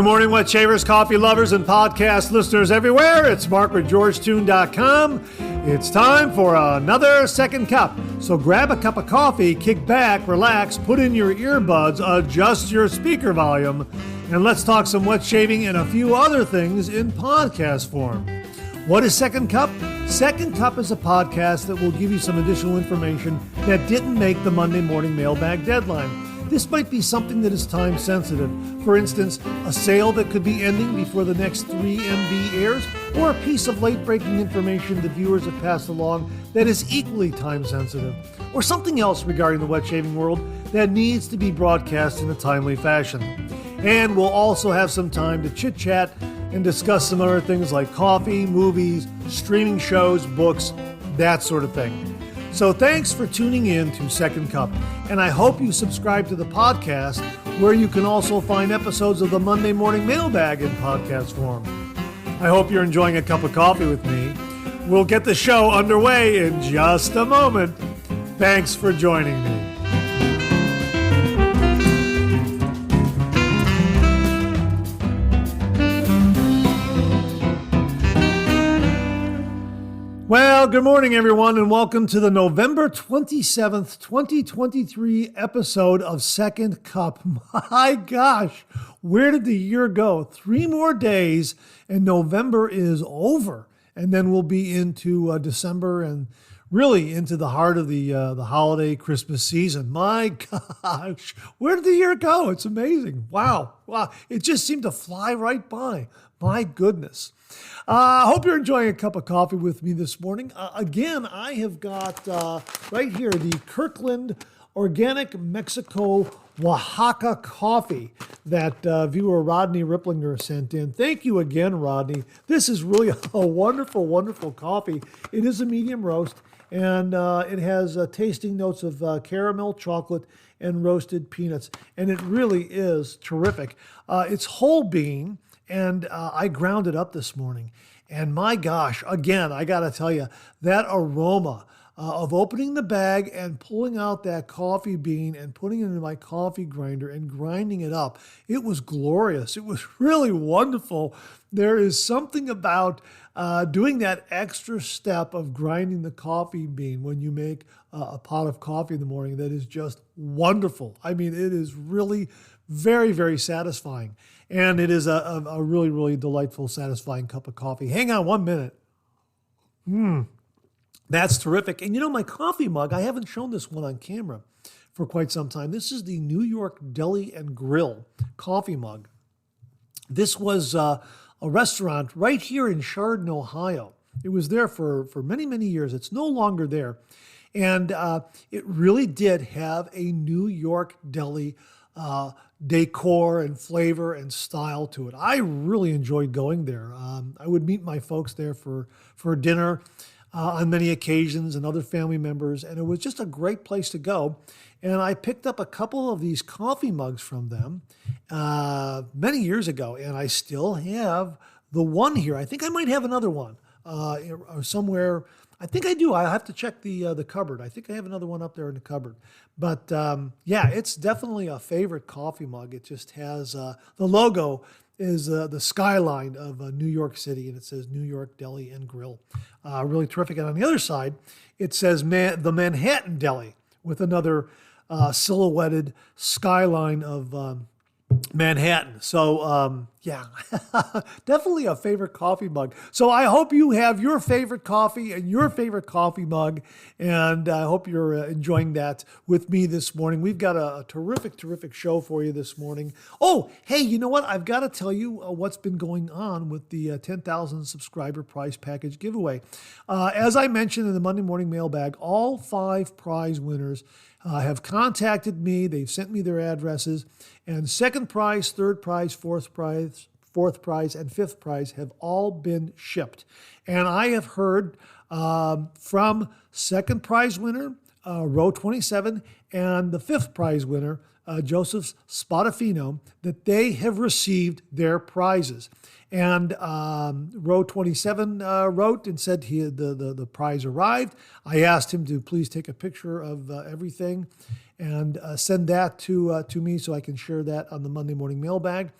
Good morning, wet shavers, coffee lovers, and podcast listeners everywhere. It's Mark with GeorgeToon.com. It's time for another second cup. So grab a cup of coffee, kick back, relax, put in your earbuds, adjust your speaker volume, and let's talk some wet shaving and a few other things in podcast form. What is Second Cup? Second Cup is a podcast that will give you some additional information that didn't make the Monday morning mailbag deadline. This might be something that is time sensitive. For instance, a sale that could be ending before the next 3MB airs, or a piece of late-breaking information the viewers have passed along that is equally time sensitive, or something else regarding the wet shaving world that needs to be broadcast in a timely fashion. And we'll also have some time to chit-chat and discuss some other things like coffee, movies, streaming shows, books, that sort of thing. So thanks for tuning in to Second Cup, and I hope you subscribe to the podcast, where you can also find episodes of the Monday Morning Mailbag in podcast form. I hope you're enjoying a cup of coffee with me. We'll get the show underway in just a moment. Thanks for joining me. Well, good morning, everyone, and welcome to the November 27th, 2023 episode of Second Cup. My gosh, where did the year go? 3 more days, and November is over. And then we'll be into December and really into the heart of the holiday Christmas season. My gosh, where did the year go? It's amazing. Wow. It just seemed to fly right by. My goodness. I hope you're enjoying a cup of coffee with me this morning. Again, I have got right here the Kirkland Organic Mexico Oaxaca coffee that viewer Rodney Ripplinger sent in. Thank you again, Rodney. This is really a wonderful, wonderful coffee. It is a medium roast, and it has tasting notes of caramel, chocolate, and roasted peanuts, and it really is terrific. It's whole bean. And I ground it up this morning. And my gosh, again, I got to tell you, that aroma of opening the bag and pulling out that coffee bean and putting it into my coffee grinder and grinding it up, it was glorious. It was really wonderful. There is something about doing that extra step of grinding the coffee bean when you make a pot of coffee in the morning that is just wonderful. I mean, it is really very, very satisfying. And it is a really, really delightful, satisfying cup of coffee. Hang on 1 minute. That's terrific. And you know, my coffee mug, I haven't shown this one on camera for quite some time. This is the New York Deli and Grill coffee mug. This was a restaurant right here in Chardon, Ohio. It was there for many, many years. It's no longer there. And it really did have a New York deli decor and flavor and style to it. I really enjoyed going there. I would meet my folks there for dinner on many occasions, and other family members, and it was just a great place to go. And I picked up a couple of these coffee mugs from them many years ago, and I still have the one here. I think I might have another one somewhere. I think I do. I have to check the cupboard. I think I have another one up there in the cupboard. But yeah, it's definitely a favorite coffee mug. It just has the logo is the skyline of New York City, and it says New York Deli and Grill. Really terrific. And on the other side, it says the Manhattan Deli with another silhouetted skyline of Manhattan. So, yeah, definitely a favorite coffee mug. So I hope you have your favorite coffee and your favorite coffee mug, and I hope you're enjoying that with me this morning. We've got a terrific, terrific show for you this morning. Oh, hey, you know what? I've got to tell you what's been going on with the 10,000 subscriber prize package giveaway. As I mentioned in the Monday Morning Mailbag, all 5 prize winners have contacted me. They've sent me their addresses, and second prize, third prize, fourth prize, and fifth prize have all been shipped. And I have heard from second prize winner, row 27, and the fifth prize winner, Joseph Spadafino, that they have received their prizes. And row 27 wrote and said the prize arrived. I asked him to please take a picture of everything and send that to me so I can share that on the Monday Morning Mailbag.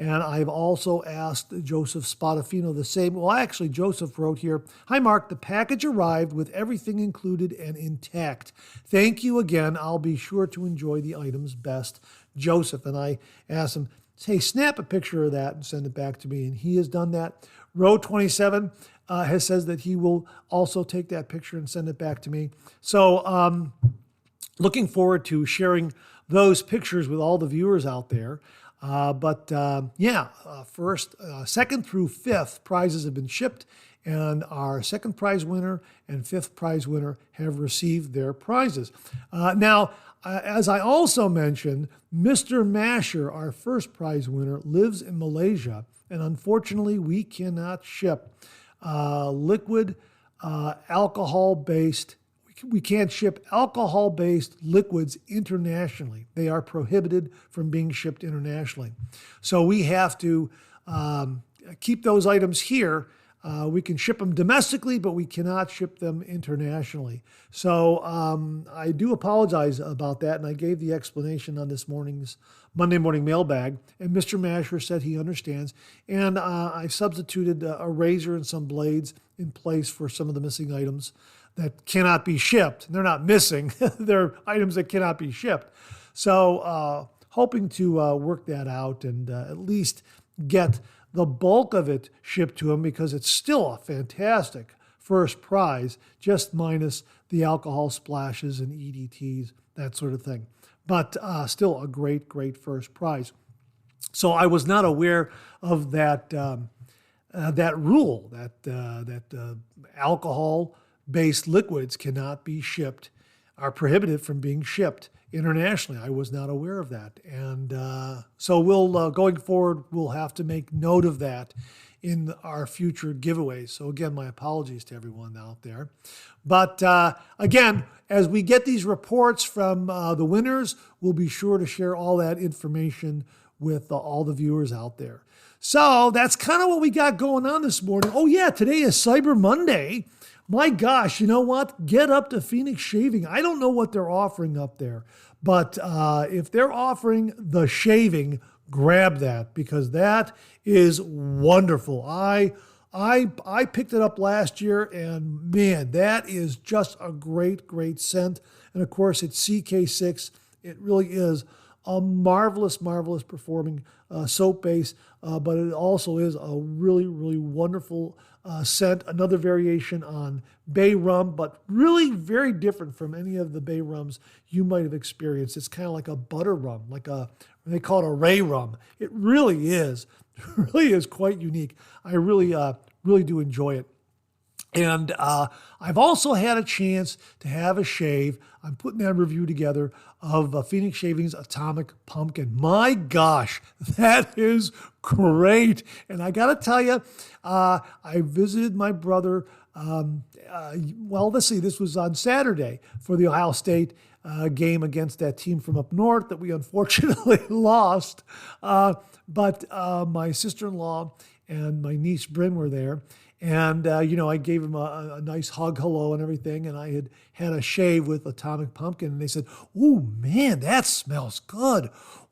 And I've also asked Joseph Spadafino the same. Well, actually, Joseph wrote here, "Hi, Mark. The package arrived with everything included and intact. Thank you again. I'll be sure to enjoy the items best, Joseph." And I asked him, "Hey, snap a picture of that and send it back to me." And he has done that. Row 27 has says that he will also take that picture and send it back to me. So looking forward to sharing those pictures with all the viewers out there. First, second through fifth prizes have been shipped, and our second prize winner and fifth prize winner have received their prizes. As I also mentioned, Mr. Masher, our first prize winner, lives in Malaysia, and unfortunately, we cannot ship liquid alcohol-based. We can't ship alcohol-based liquids internationally. They are prohibited from being shipped internationally. So we have to keep those items here. We can ship them domestically, but we cannot ship them internationally. So I do apologize about that, and I gave the explanation on this morning's Monday morning mailbag, and Mr. Masher said he understands. And I substituted a razor and some blades in place for some of the missing items that cannot be shipped. They're not missing. They're items that cannot be shipped. So hoping to work that out and at least get the bulk of it shipped to him, because it's still a fantastic first prize, just minus the alcohol splashes and EDTs, that sort of thing. But still a great, great first prize. So I was not aware of that rule that alcohol-based liquids cannot be shipped, are prohibited from being shipped internationally. I was not aware of that. And so we'll, going forward, we'll have to make note of that in our future giveaways. So again, my apologies to everyone out there. But again, as we get these reports from the winners, we'll be sure to share all that information with all the viewers out there. So that's kind of what we got going on this morning. Oh yeah, today is Cyber Monday. My gosh, you know what? Get up to Phoenix Shaving. I don't know what they're offering up there, but if they're offering the shaving, grab that, because that is wonderful. I picked it up last year, and man, that is just a great, great scent. And of course, it's CK6. It really is a marvelous, marvelous performing soap base, but it also is a really, really wonderful scent. Another variation on bay rum, but really very different from any of the bay rums you might have experienced. It's kind of like a butter rum, they call it a ray rum. It really is quite unique. I really do enjoy it. And I've also had a chance to have a shave. I'm putting that review together of Phoenix Shaving's Atomic Pumpkin. My gosh, that is great. And I got to tell you, I visited my brother. Let's see, this was on Saturday for the Ohio State game against that team from up north that we unfortunately lost. But my sister-in-law and my niece Bryn were there. And, I gave him a nice hug, hello, and everything. And I had a shave with Atomic Pumpkin. And they said, "Oh, man, that smells good.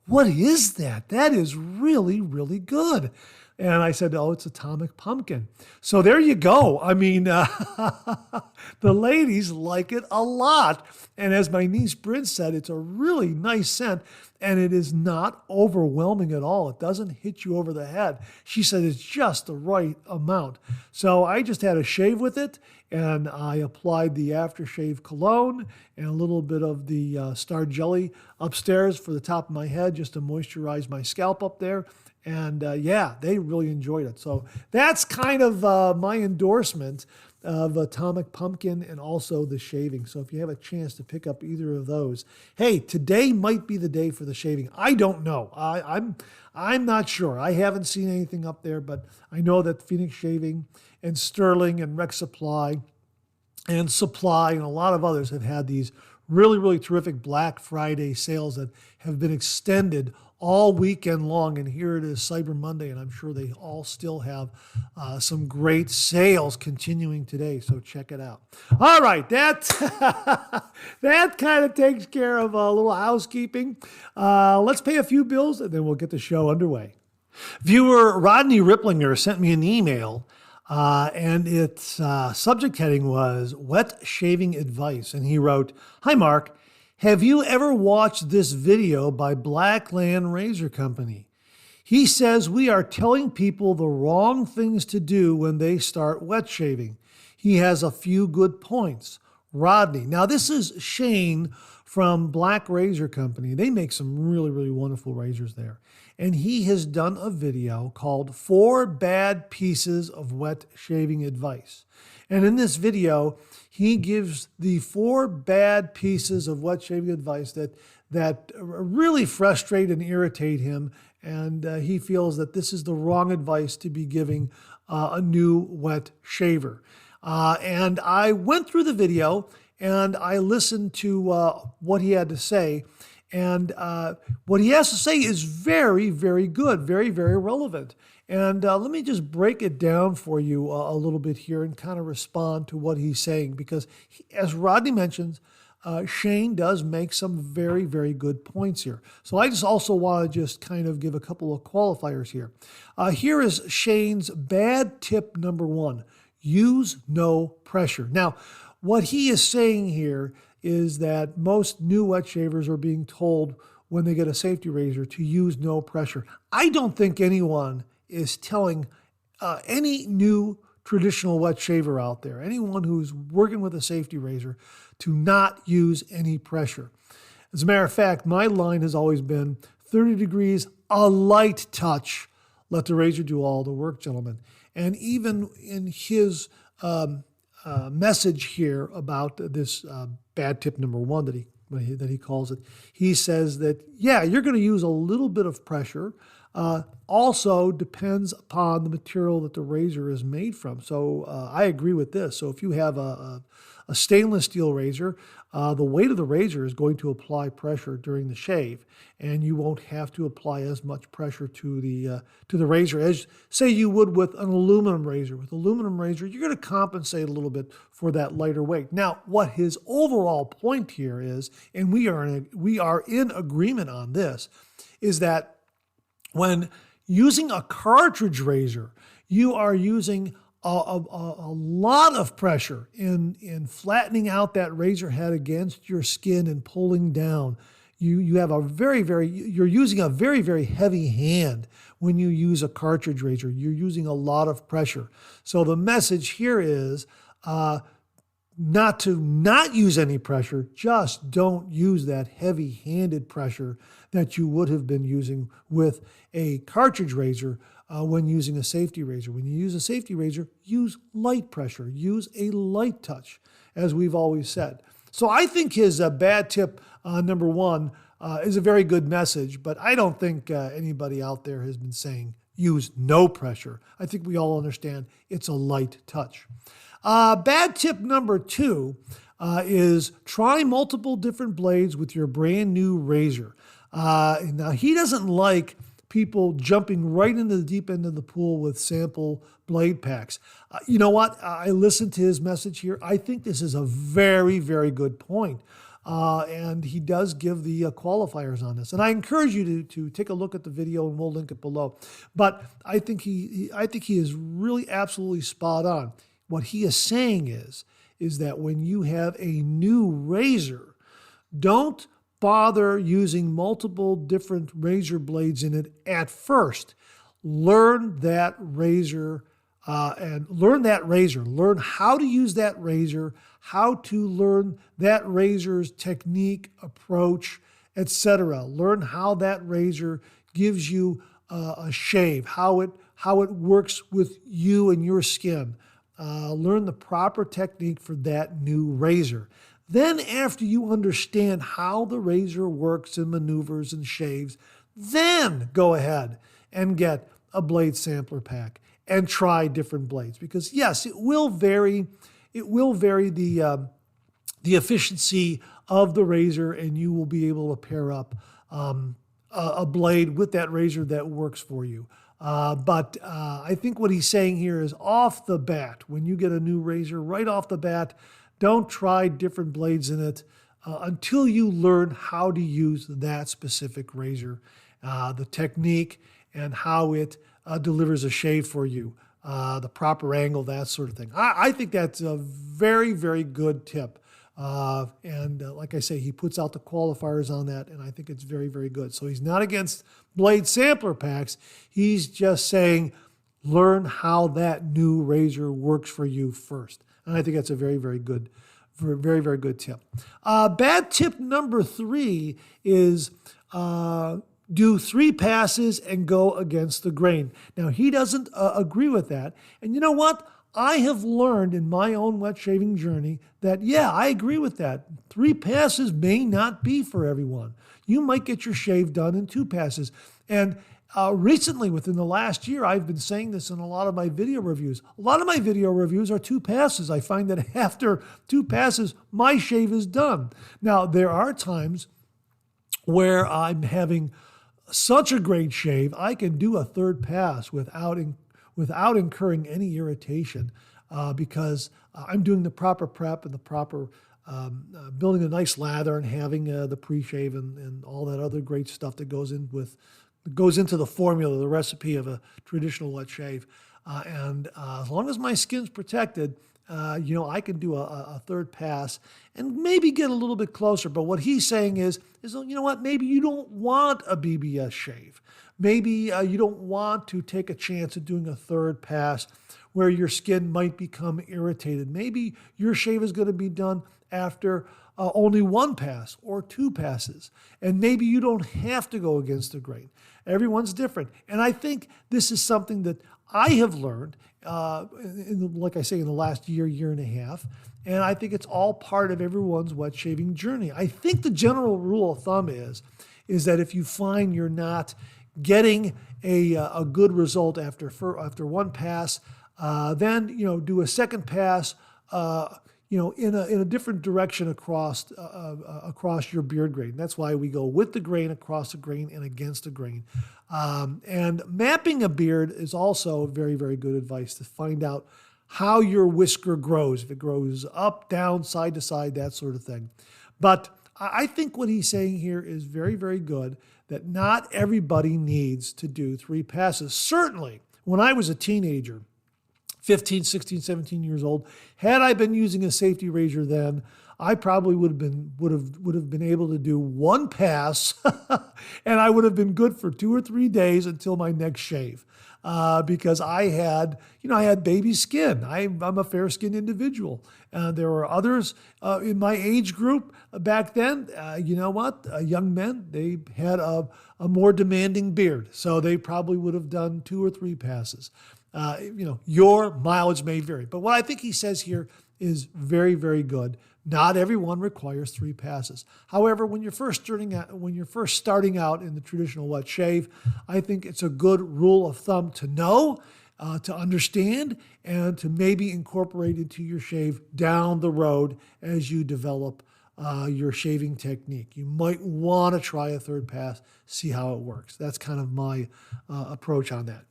What is that? That is really, really good." And I said, "Oh, it's Atomic Pumpkin." So there you go. I mean, the ladies like it a lot. And as my niece Bryn said, it's a really nice scent. And it is not overwhelming at all. It doesn't hit you over the head. She said it's just the right amount. So I just had a shave with it, and I applied the aftershave cologne and a little bit of the Star Jelly upstairs for the top of my head just to moisturize my scalp up there. And they really enjoyed it. So that's kind of my endorsement of Atomic Pumpkin and also the shaving. So if you have a chance to pick up either of those, hey, today might be the day for the shaving. I don't know. I'm not sure. I haven't seen anything up there, but I know that Phoenix Shaving and Sterling and Rec Supply and Supply and a lot of others have had these really, really terrific Black Friday sales that have been extended all weekend long. And here it is, Cyber Monday, and I'm sure they all still have some great sales continuing today. So check it out. All right, that kind of takes care of a little housekeeping. Let's pay a few bills, and then we'll get the show underway. Viewer Rodney Ripplinger sent me an email, and its subject heading was Wet Shaving Advice. And he wrote, "Hi, Mark. Have you ever watched this video by Blackland Razor Company? He says we are telling people the wrong things to do when they start wet shaving. He has a few good points. Rodney." Now, this is Shane from Black Razor Company. They make some really, really wonderful razors there. And he has done a video called 4 Bad Pieces of Wet Shaving Advice. And in this video, he gives the 4 bad pieces of wet shaving advice that really frustrate and irritate him. And he feels that this is the wrong advice to be giving a new wet shaver. And I went through the video and I listened to what he had to say. And what he has to say is very, very good, very, very relevant. And let me just break it down for you a little bit here and kind of respond to what he's saying. Because as Rodney mentions, Shane does make some very, very good points here. So I just also want to just kind of give a couple of qualifiers here. Here is Shane's bad tip number 1. Use no pressure. Now, what he is saying here is that most new wet shavers are being told when they get a safety razor to use no pressure. I don't think anyone is telling any new traditional wet shaver out there, anyone who's working with a safety razor, to not use any pressure. As a matter of fact, my line has always been 30 degrees, a light touch. Let the razor do all the work, gentlemen. And even in his message here about this bad tip number 1 that he calls it, he says that, yeah, you're going to use a little bit of pressure. Also depends upon the material that the razor is made from. So I agree with this. So if you have a stainless steel razor, the weight of the razor is going to apply pressure during the shave, and you won't have to apply as much pressure to the razor as, say, you would with an aluminum razor. With aluminum razor, you're going to compensate a little bit for that lighter weight. Now, what his overall point here is, and we are in agreement on this, is that when using a cartridge razor, you are using a lot of pressure in flattening out that razor head against your skin and pulling down. You have you're using a very, very heavy hand when you use a cartridge razor. You're using a lot of pressure. So the message here is not to not use any pressure, just don't use that heavy-handed pressure that you would have been using with a cartridge razor when using a safety razor. When you use a safety razor, use light pressure, use a light touch, as we've always said. So I think his bad tip number 1 is a very good message, but I don't think anybody out there has been saying use no pressure. I think we all understand it's a light touch. Bad tip number 2 is try multiple different blades with your brand new razor. Now, he doesn't like people jumping right into the deep end of the pool with sample blade packs. You know what? I listened to his message here. I think this is a very, very good point. And he does give the qualifiers on this. And I encourage you to take a look at the video, and we'll link it below. But I think he is really absolutely spot on. What he is saying is that when you have a new razor, don't bother using multiple different razor blades in it at first. Learn that razor Learn how to use that razor, how to learn that razor's technique, approach, etc. Learn how that razor gives you a shave, how it works with you and your skin. Learn the proper technique for that new razor. Then after you understand how the razor works and maneuvers and shaves, then go ahead and get a blade sampler pack and try different blades. Because yes, it will vary the efficiency of the razor, and you will be able to pair up a blade with that razor that works for you. But I think what he's saying here is off the bat, when you get a new razor, right off the bat, don't try different blades in it until you learn how to use that specific razor, the technique, and how it delivers a shave for you, the proper angle, that sort of thing. I think that's a very, very good tip. And like I say, he puts out the qualifiers on that, and I think it's very, very good. So he's not against blade sampler packs. He's just saying, learn how that new razor works for you first. And I think that's a very, very good tip. Bad tip number 3 is do 3 passes and go against the grain. Now, he doesn't agree with that. And you know what? I have learned in my own wet shaving journey that, yeah, I agree with that. 3 passes may not be for everyone. You might get your shave done in 2 passes. And recently, within the last year, I've been saying this in a lot of my video reviews. A lot of my video reviews are 2 passes. I find that after 2 passes, my shave is done. Now, there are times where I'm having such a great shave, I can do a 3rd pass without incurring any irritation because I'm doing the proper prep and the proper building a nice lather and having the pre-shave and all that other great stuff that goes into the formula, the recipe of a traditional wet shave. And as long as my skin's protected, I can do a 3rd pass and maybe get a little bit closer. But what he's saying is you know what? Maybe you don't want a BBS shave. Maybe you don't want to take a chance at doing a 3rd pass where your skin might become irritated. Maybe your shave is going to be done after only 1 pass or 2 passes. And maybe you don't have to go against the grain. Everyone's different. And I think this is something that I have learned, like I say, in the last year and a half. And I think it's all part of everyone's wet shaving journey. I think the general rule of thumb is that if you find you're not getting a good result after 1 pass, then do a 2nd pass, in a different direction across your beard grain. That's why we go with the grain, across the grain, and against the grain. And mapping a beard is also very, very good advice to find out how your whisker grows, if it grows up, down, side to side, that sort of thing. But I think what he's saying here is very, very good, that not everybody needs to do 3 passes. Certainly, when I was a teenager, 15, 16, 17 years old, had I been using a safety razor then, I probably would have been able to do 1 pass, and I would have been good for 2 or 3 days until my next shave, because I had baby skin. I'm a fair-skinned individual. There were others in my age group back then. Young men, they had a more demanding beard, so they probably would have done 2 or 3 passes. Your mileage may vary. But what I think he says here is very, very good. Not everyone requires 3 passes. However, when you're first starting out in the traditional wet shave, I think it's a good rule of thumb to know, to understand, and to maybe incorporate into your shave down the road as you develop your shaving technique. You might want to try a 3rd pass, see how it works. That's kind of my approach on that.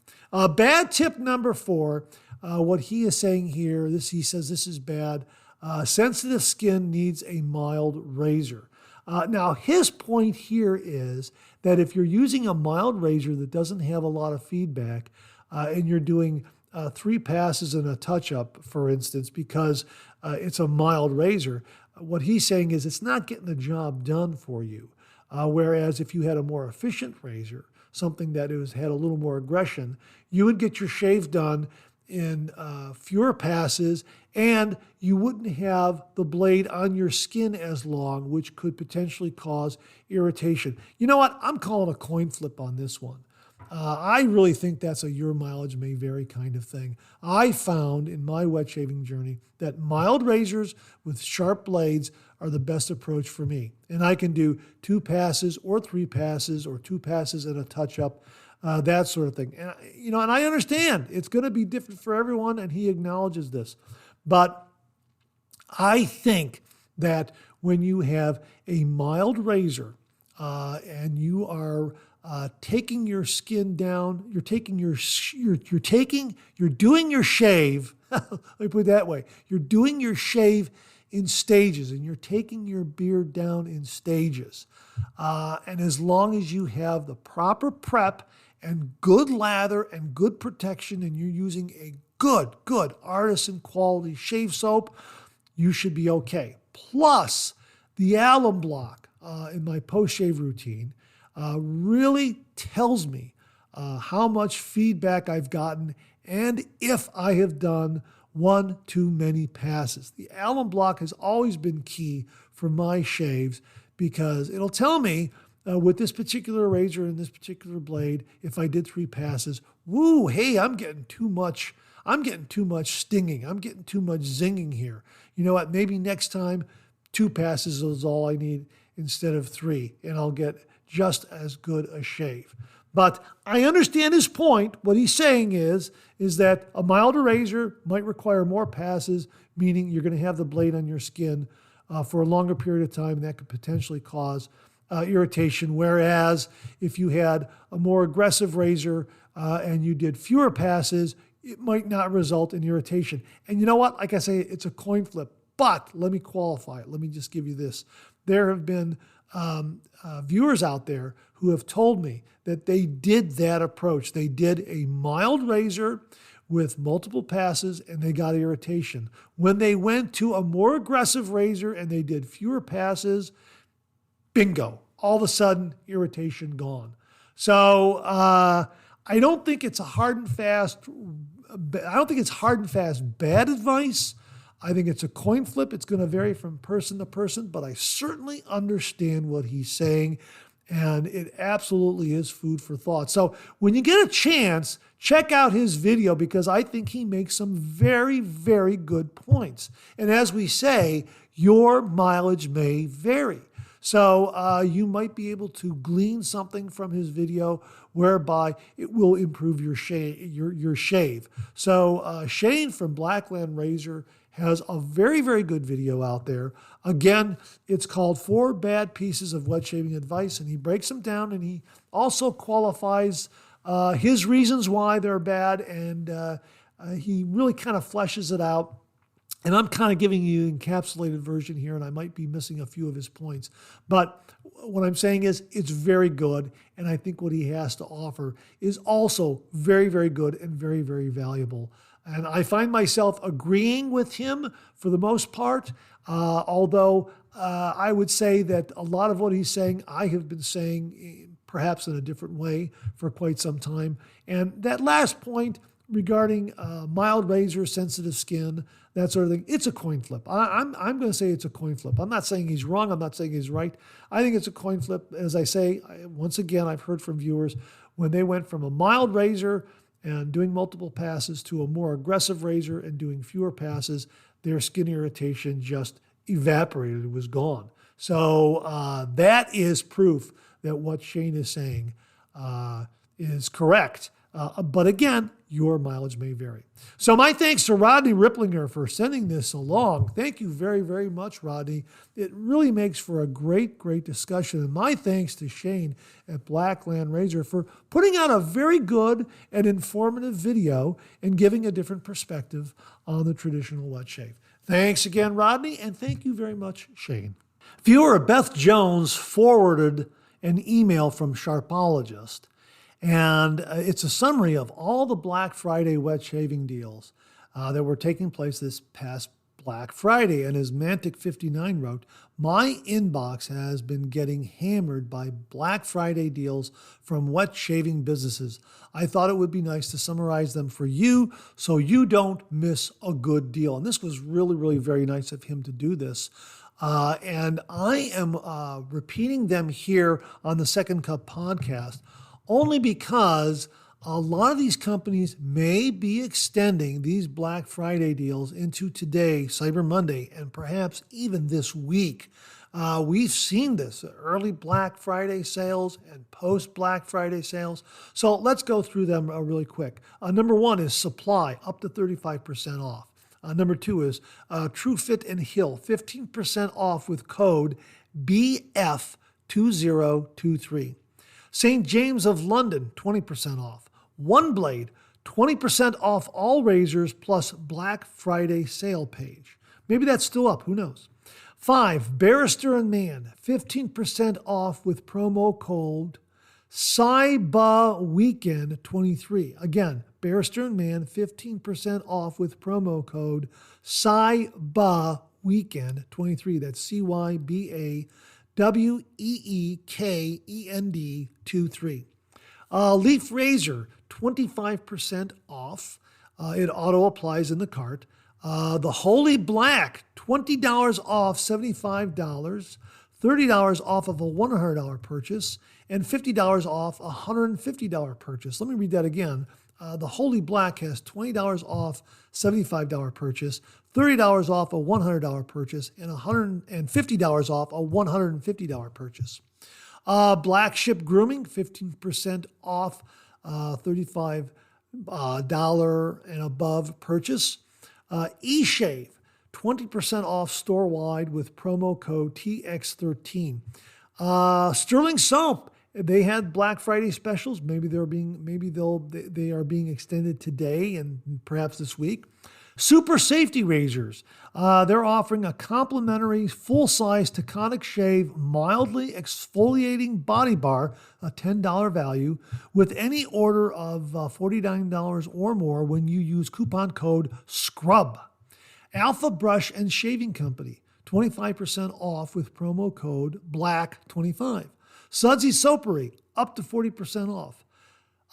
Bad tip number 4, what he is saying here, he says this is bad. Sensitive skin needs a mild razor. Now, his point here is that if you're using a mild razor that doesn't have a lot of feedback, and you're doing 3 passes and a touch-up, for instance, because it's a mild razor, what he's saying is it's not getting the job done for you. Whereas if you had a more efficient razor, something that had a little more aggression, you would get your shave done in fewer passes, and you wouldn't have the blade on your skin as long, which could potentially cause irritation. You know what? I'm calling a coin flip on this one. I really think that's a your mileage may vary kind of thing. I found in my wet shaving journey that mild razors with sharp blades are the best approach for me. And I can do 2 passes or 3 passes or 2 passes and a touch-up, that sort of thing. And, and I understand it's going to be different for everyone, and he acknowledges this. But I think that when you have a mild razor and you are taking your skin down, you're doing your shave, let me put it that way, you're doing your shave in stages, and you're taking your beard down in stages. And as long as you have the proper prep and good lather and good protection, and you're using a good artisan quality shave soap, you should be okay. Plus, the alum block in my post-shave routine really tells me how much feedback I've gotten and if I have done one too many passes. The alum block has always been key for my shaves because it'll tell me with this particular razor and this particular blade, if I did 3 passes, woo, hey, I'm getting too much stinging. I'm getting too much zinging here. You know what? Maybe next time 2 passes is all I need instead of 3, and I'll get just as good a shave. But I understand his point. What he's saying is that a milder razor might require more passes, meaning you're going to have the blade on your skin for a longer period of time, and that could potentially cause irritation. Whereas if you had a more aggressive razor and you did fewer passes, it might not result in irritation. And you know what? Like I say, it's a coin flip. But let me qualify it. Let me just give you this. There have been viewers out there who have told me that they did that approach. They did a mild razor with multiple passes and they got irritation. When they went to a more aggressive razor and they did fewer passes, bingo, all of a sudden irritation gone. So I don't think it's hard and fast bad advice. I think it's a coin flip. It's going to vary from person to person, but I certainly understand what he's saying, and it absolutely is food for thought. So when you get a chance, check out his video because I think he makes some very, very good points. And as we say, your mileage may vary. So you might be able to glean something from his video whereby it will improve your shave. So Shane from Blackland Razor has a very, very good video out there. Again, it's called 4 Bad Pieces of Wet Shaving Advice, and he breaks them down, and he also qualifies his reasons why they're bad, and he really kind of fleshes it out. And I'm kind of giving you an encapsulated version here, and I might be missing a few of his points. But what I'm saying is it's very good, and I think what he has to offer is also very, very good and very, very valuable. And I find myself agreeing with him for the most part, although I would say that a lot of what he's saying, I have been saying perhaps in a different way for quite some time. And that last point regarding mild razor, sensitive skin, that sort of thing, it's a coin flip. I'm going to say it's a coin flip. I'm not saying he's wrong. I'm not saying he's right. I think it's a coin flip. As I say, once again, I've heard from viewers when they went from a mild razor and doing multiple passes to a more aggressive razor and doing fewer passes, their skin irritation just evaporated. It was gone. So that is proof that what Shane is saying is correct. But again, your mileage may vary. So my thanks to Rodney Ripplinger for sending this along. Thank you very, very much, Rodney. It really makes for a great, great discussion. And my thanks to Shane at Blackland Razor for putting out a very good and informative video and giving a different perspective on the traditional wet shave. Thanks again, Rodney, and thank you very much, Shane. Viewer Beth Jones forwarded an email from Sharpologist. And it's a summary of all the Black Friday wet shaving deals that were taking place this past Black Friday. And as Mantic59 wrote, my inbox has been getting hammered by Black Friday deals from wet shaving businesses. I thought it would be nice to summarize them for you so you don't miss a good deal. And this was really, really very nice of him to do this. And I am repeating them here on the Second Cup podcast only because a lot of these companies may be extending these Black Friday deals into today, Cyber Monday, and perhaps even this week. We've seen this, early Black Friday sales and post-Black Friday sales. So let's go through them really quick. Number 1 is Supply, up to 35% off. Number 2 is TrueFit and Hill, 15% off with code BF2023. St. James of London, 20% off. One Blade, 20% off all razors plus Black Friday sale page. Maybe that's still up, who knows? 5, Barrister and Mann, 15% off with promo code Cyber Weekend 23. Again, Bear Stearns Man, 15% off with promo code Cyber Weekend 23. That's CYBAWEEKEND 23. Leaf Razor, 25% off. It auto applies in the cart. The Holy Black, $20 off $75, $30 off of a $100 purchase, and $50 off a $150 purchase. Let me read that again. The Holy Black has $20 off $75 purchase, $30 off a $100 purchase, and $150 off a $150 purchase. Black Ship Grooming, 15% off $35 and above purchase. eShave, 20% off store-wide with promo code TX13. Sterling Soap, they had Black Friday specials. Maybe they are being extended today and perhaps this week. Super Safety Razors. They're offering a complimentary full-size Taconic Shave mildly exfoliating body bar, a $10 value, with any order of $49 or more when you use coupon code SCRUB. Alpha Brush and Shaving Company, 25% off with promo code BLACK25. Sudsy Soapery, up to 40% off.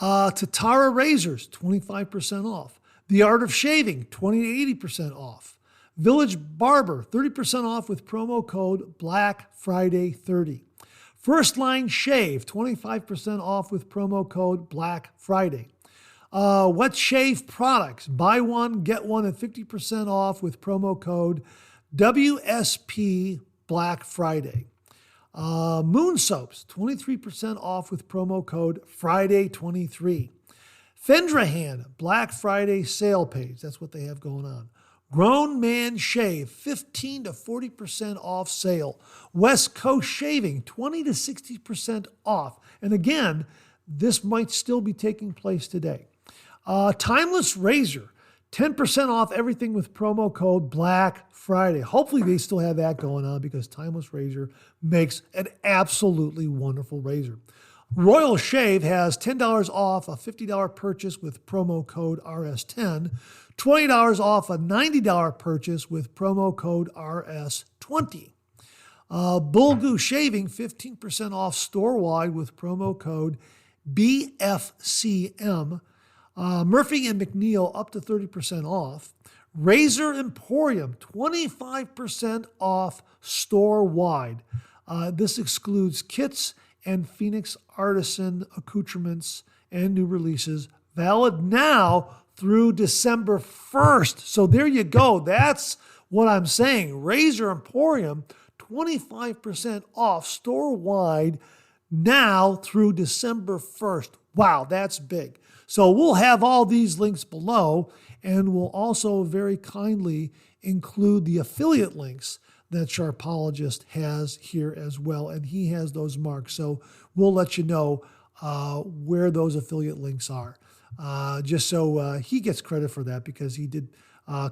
Tatara Razors, 25% off. The Art of Shaving, 20 to 80% off. Village Barber, 30% off with promo code Black Friday 30. First Line Shave, 25% off with promo code Black Friday. Wet Shave Products, buy one, get one at 50% off with promo code WSP Black Friday. Moon Soaps, 23% off with promo code Friday23. Fendrahan, Black Friday sale page. That's what they have going on. Grown Man Shave, 15 to 40% off sale. West Coast Shaving, 20 to 60% off. And again, this might still be taking place today. Timeless Razor, 10% off everything with promo code Black Friday. Hopefully they still have that going on because Timeless Razor makes an absolutely wonderful razor. Royal Shave has $10 off a $50 purchase with promo code RS10, $20 off a $90 purchase with promo code RS20. Bulgu Shaving, 15% off store-wide with promo code BFCM. Murphy and McNeil, up to 30% off. Razor Emporium, 25% off store-wide. This excludes kits and Phoenix Artisan accoutrements and new releases, valid now through December 1st. So there you go. That's what I'm saying. Razor Emporium, 25% off store-wide now through December 1st. Wow, that's big. So we'll have all these links below, and we'll also very kindly include the affiliate links that Sharpologist has here as well, and he has those marked. So we'll let you know where those affiliate links are, just so he gets credit for that because he did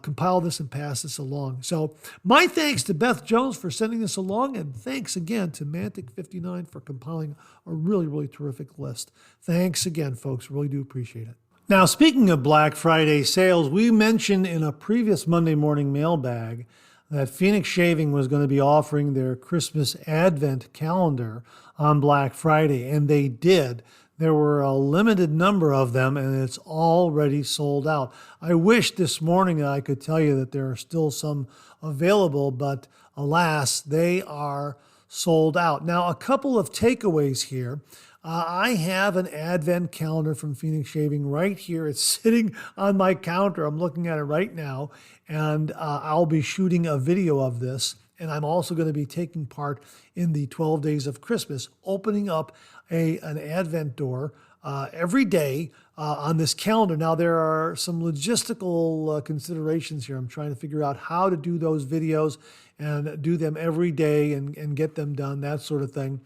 compile this and pass this along. So my thanks to Beth Jones for sending this along, and thanks again to Mantic59 for compiling a really, really terrific list. Thanks again, folks. Really do appreciate it. Now, speaking of Black Friday sales, we mentioned in a previous Monday morning mailbag that Phoenix Shaving was going to be offering their Christmas Advent calendar on Black Friday, and they did. There were a limited number of them, and it's already sold out. I wish this morning that I could tell you that there are still some available, but alas, they are sold out. Now, a couple of takeaways here. I have an Advent calendar from Phoenix Shaving right here. It's sitting on my counter. I'm looking at it right now, and I'll be shooting a video of this. And I'm also going to be taking part in the 12 Days of Christmas, opening up an Advent door every day on this calendar. Now, there are some logistical considerations here. I'm trying to figure out how to do those videos and do them every day and get them done, that sort of thing.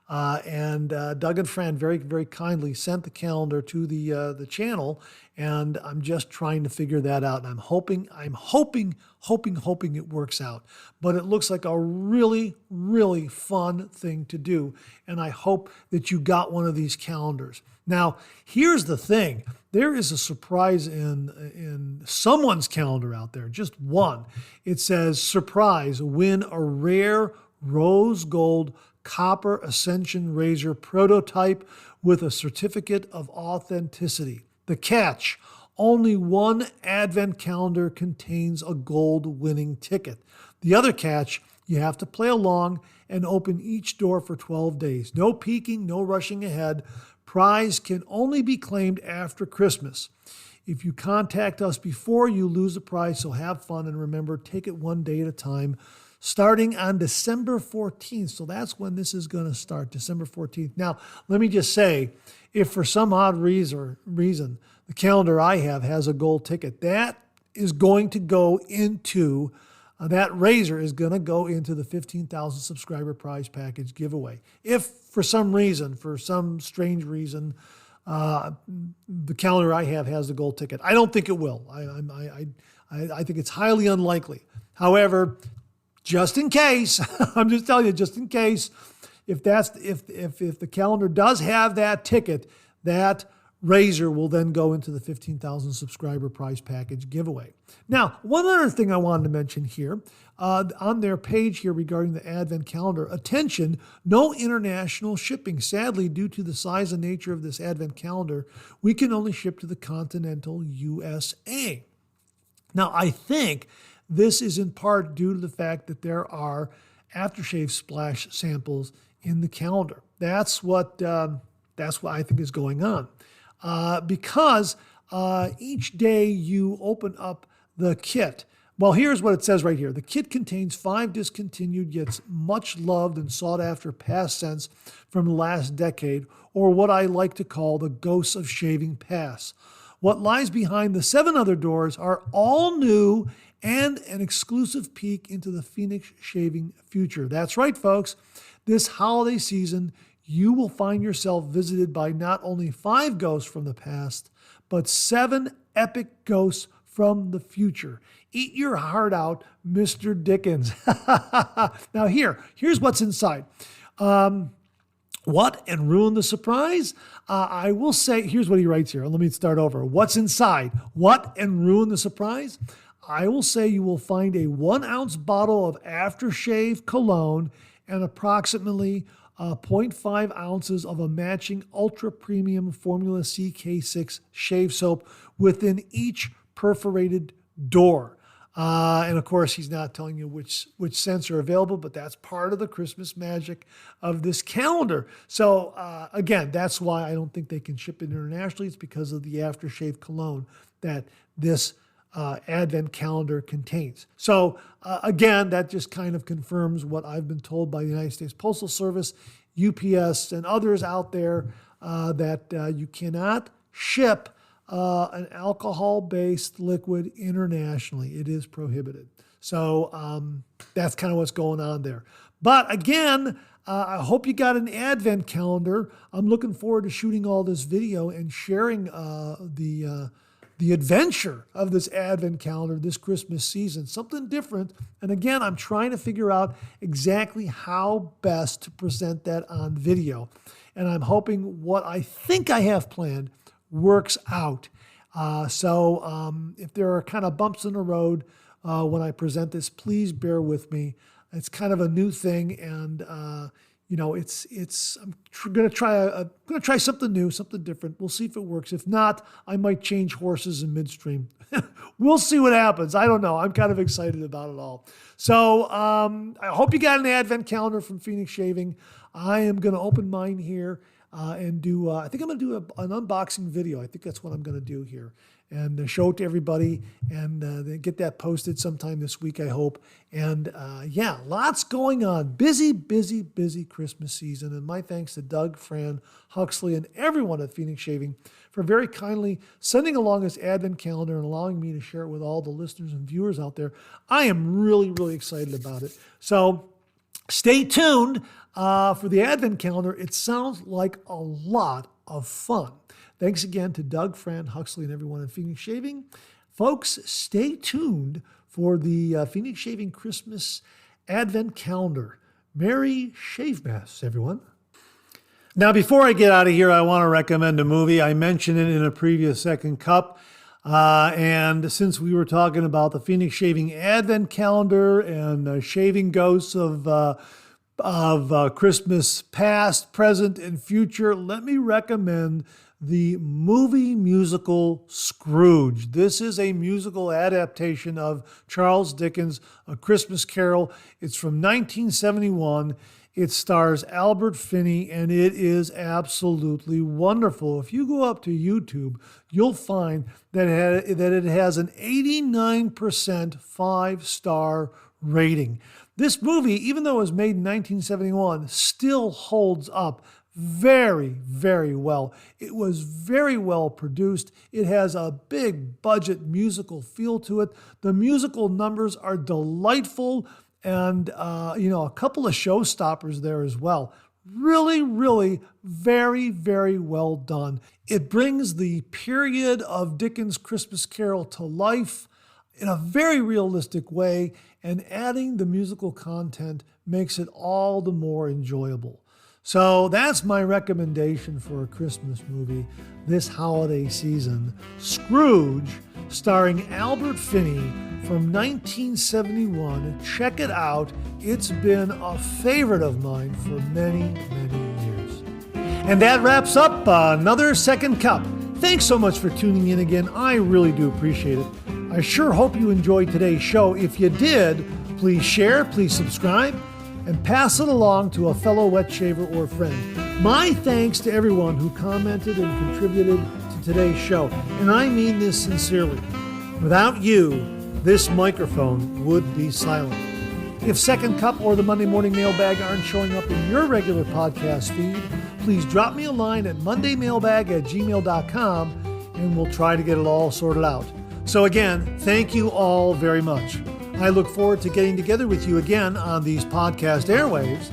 And Doug and Fran very, very kindly sent the calendar to the channel, and I'm just trying to figure that out. And I'm hoping it works out. But it looks like a really, really fun thing to do, and I hope that you got one of these calendars. Now, here's the thing. There is a surprise in someone's calendar out there, just one. It says, surprise, win a rare rose gold copper Ascension razor prototype with a certificate of authenticity. The catch, only one advent calendar contains a gold winning ticket. The other catch, you have to play along and open each door for 12 days. No peeking, no rushing ahead. Prize can only be claimed after Christmas. If you contact us before, you lose the prize, so have fun and remember, take it one day at a time. Starting on December 14th. So that's when this is going to start, December 14th. Now, let me just say, if for some odd reason the calendar I have has a gold ticket, that is going to go into, that razor is going to go into the 15,000 subscriber prize package giveaway. If for some reason, for some strange reason, the calendar I have has the gold ticket. I don't think it will. I think it's highly unlikely. However, just in case, I'm just telling you, just in case, if the calendar does have that ticket, that razor will then go into the 15,000 subscriber prize package giveaway. Now, one other thing I wanted to mention here, on their page here regarding the Advent calendar, attention, no international shipping. Sadly, due to the size and nature of this Advent calendar, we can only ship to the continental USA. Now, I think this is in part due to the fact that there are aftershave splash samples in the calendar. That's what I think is going on. Because each day you open up the kit. Well, here's what it says right here. The kit contains 5 discontinued yet much loved and sought after past scents from the last decade, or what I like to call the ghosts of shaving past. What lies behind the 7 other doors are all new and an exclusive peek into the Phoenix shaving future. That's right, folks. This holiday season, you will find yourself visited by not only 5 ghosts from the past, but 7 epic ghosts from the future. Eat your heart out, Mr. Dickens. Now here's what's inside. What and ruin the surprise? I will say, here's what he writes here. Let me start over. What's inside? What and ruin the surprise? I will say you will find a 1-ounce bottle of aftershave cologne and approximately 0.5 ounces of a matching ultra premium Formula CK6 shave soap within each perforated door. And of course, he's not telling you which scents are available, but that's part of the Christmas magic of this calendar. So again, that's why I don't think they can ship it internationally. It's because of the aftershave cologne that this Advent calendar contains. So again, that just kind of confirms what I've been told by the United States Postal Service, UPS, and others out there that you cannot ship an alcohol-based liquid internationally. It is prohibited. So that's kind of what's going on there. But again, I hope you got an Advent calendar. I'm looking forward to shooting all this video and sharing the adventure of this Advent calendar this Christmas season, something different. And again, I'm trying to figure out exactly how best to present that on video. And I'm hoping what I think I have planned works out. So if there are kind of bumps in the road when I present this, please bear with me. It's kind of a new thing, and I'm going to try something new, something different. We'll see if it works. If not, I might change horses in midstream. We'll see what happens. I don't know. I'm kind of excited about it all. So I hope you got an Advent calendar from Phoenix Shaving. I am going to open mine here and do, I think I'm going to do an unboxing video. I think that's what I'm going to do here. And show it to everybody and then get that posted sometime this week, I hope. And yeah, lots going on. Busy, busy, busy Christmas season. And my thanks to Doug, Fran, Huxley, and everyone at Phoenix Shaving for very kindly sending along this Advent calendar and allowing me to share it with all the listeners and viewers out there. I am really, really excited about it. So Stay tuned for the Advent calendar. It sounds like a lot of fun. Thanks again to Doug, Fran, Huxley, and everyone at Phoenix Shaving. Folks, stay tuned for the Phoenix Shaving Christmas Advent calendar. Merry Shavemas, everyone. Now, before I get out of here, I want to recommend a movie. I mentioned it in a previous Second Cup. And since we were talking about the Phoenix Shaving Advent calendar and shaving ghosts of Christmas past, present, and future, let me recommend the movie musical Scrooge. This is a musical adaptation of Charles Dickens' A Christmas Carol. It's from 1971. It stars Albert Finney, and it is absolutely wonderful. If you go up to YouTube, you'll find that it has an 89% 5-star rating. This movie, even though it was made in 1971, still holds up very, very well. It was very well produced. It has a big budget musical feel to it. The musical numbers are delightful, and a couple of showstoppers there as well. Really, really very, very well done. It brings the period of Dickens' Christmas Carol to life in a very realistic way, and adding the musical content makes it all the more enjoyable. So that's my recommendation for a Christmas movie this holiday season. Scrooge, starring Albert Finney, from 1971. Check it out. It's been a favorite of mine for many, many years. And that wraps up another Second Cup. Thanks so much for tuning in again. I really do appreciate it. I sure hope you enjoyed today's show. If you did, please share, please subscribe, and pass it along to a fellow wet shaver or friend. My thanks to everyone who commented and contributed to today's show, and I mean this sincerely. Without you, this microphone would be silent. If Second Cup or the Monday Morning Mailbag aren't showing up in your regular podcast feed, please drop me a line at mondaymailbag@gmail.com, and we'll try to get it all sorted out. So again, thank you all very much. I look forward to getting together with you again on these podcast airwaves.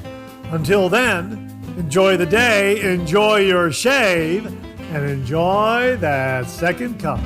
Until then, enjoy the day, enjoy your shave, and enjoy that Second Cup.